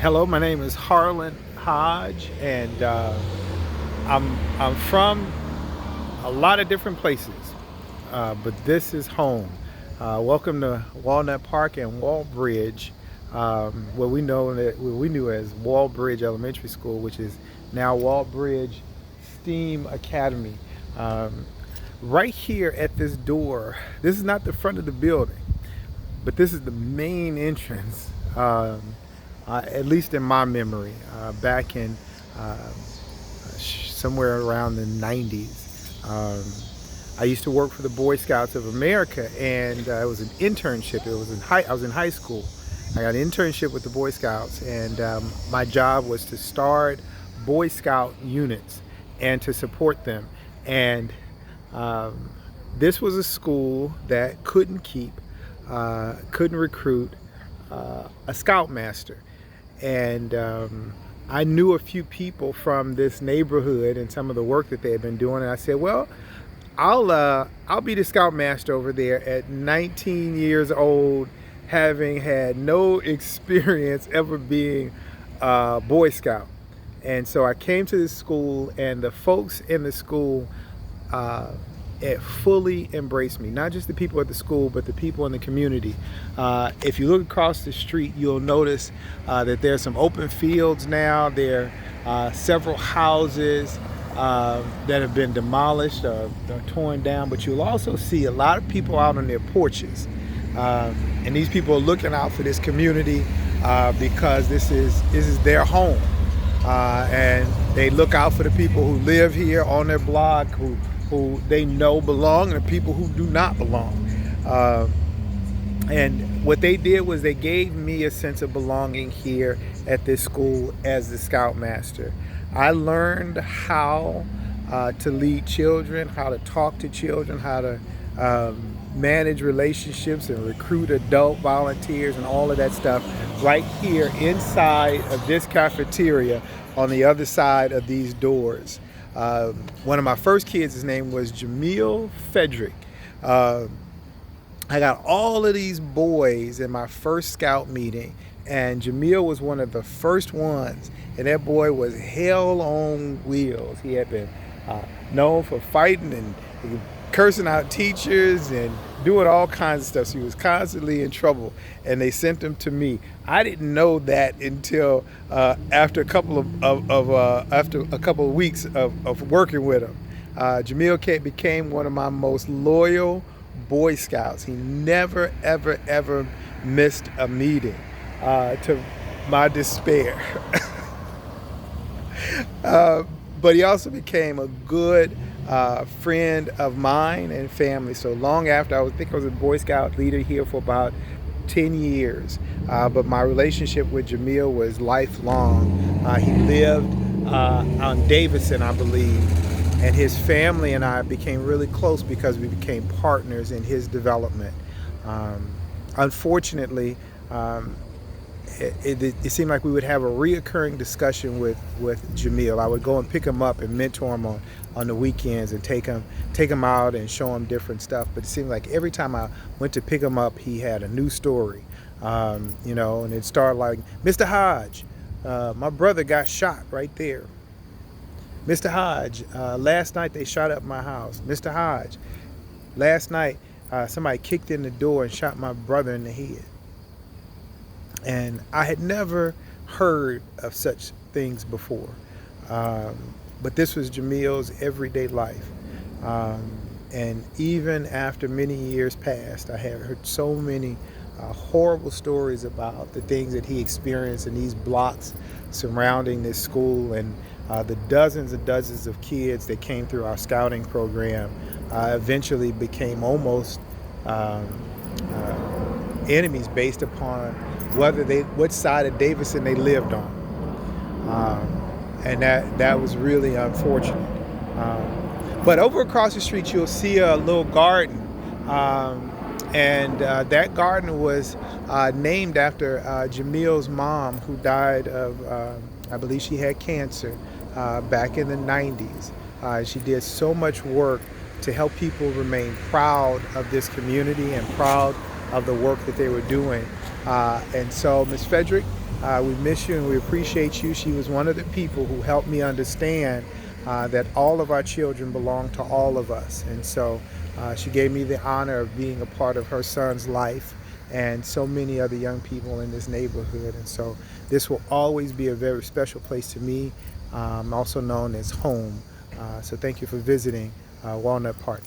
Hello, my name is Harlan Hodge, and I'm from a lot of different places, but this is home. Welcome to Walnut Park and Walbridge, what we knew as Walbridge Elementary School, which is now Walbridge STEAM Academy. Um, right here at this door, this is not the front of the building, but this is the main entrance. At least in my memory, back in somewhere around the 90s. I used to work for the Boy Scouts of America, and it was an internship. I was in high school. I got an internship with the Boy Scouts, and my job was to start Boy Scout units and to support them. And um, this was a school that couldn't recruit a scoutmaster. And I knew a few people from this neighborhood and some of the work that they had been doing. And I said, well, I'll be the scoutmaster over there at 19 years old, having had no experience ever being a Boy Scout. And so I came to this school, and the folks in the school it fully embraced me. Not just the people at the school, but the people in the community. If you look across the street, you'll notice that there's some open fields now. There are several houses that have been demolished or torn down, but you'll also see a lot of people out on their porches. And these people are looking out for this community because this is their home. And they look out for the people who live here on their block, who they know belong, and the people who do not belong. And what they did was they gave me a sense of belonging here at this school as the scoutmaster. I learned how to lead children, how to talk to children, how to manage relationships and recruit adult volunteers and all of that stuff right here inside of this cafeteria on the other side of these doors. One of my first kids, his name was Jamil Frederick. I got all of these boys in my first scout meeting, and Jamil was one of the first ones. And that boy was hell on wheels. He had been known for fighting and cursing out teachers and doing all kinds of stuff. So he was constantly in trouble, and they sent him to me. I didn't know that until after a couple of weeks of working with him. Jamil became one of my most loyal Boy Scouts. He never, ever, ever missed a meeting, to my despair. But he also became a good friend of mine and family. So long after, I think I was a Boy Scout leader here for about 10 years. But my relationship with Jamil was lifelong. He lived on Davidson, I believe, and his family and I became really close because we became partners in his development. Unfortunately, it seemed like we would have a reoccurring discussion with Jamil. I would go and pick him up and mentor him on the weekends and take him out and show him different stuff. But it seemed like every time I went to pick him up, he had a new story, and it started like, Mr. Hodge, my brother got shot right there. Mr. Hodge, last night they shot up my house. Mr. Hodge, last night somebody kicked in the door and shot my brother in the head. And I had never heard of such things before. But this was Jamil's everyday life. And even after many years passed, I had heard so many horrible stories about the things that he experienced in these blocks surrounding this school, and the dozens and dozens of kids that came through our scouting program eventually became almost enemies based upon what side of Davidson they lived on. And that was really unfortunate. But over across the street, you'll see a little garden. And that garden was named after Jamil's mom, who died of, I believe she had cancer back in the 90s. She did so much work to help people remain proud of this community and proud of the work that they were doing. And so Ms. Frederick, We miss you and we appreciate you. She was one of the people who helped me understand that all of our children belong to all of us. And so she gave me the honor of being a part of her son's life and so many other young people in this neighborhood. And so this will always be a very special place to me, also known as home. So thank you for visiting Walnut Park.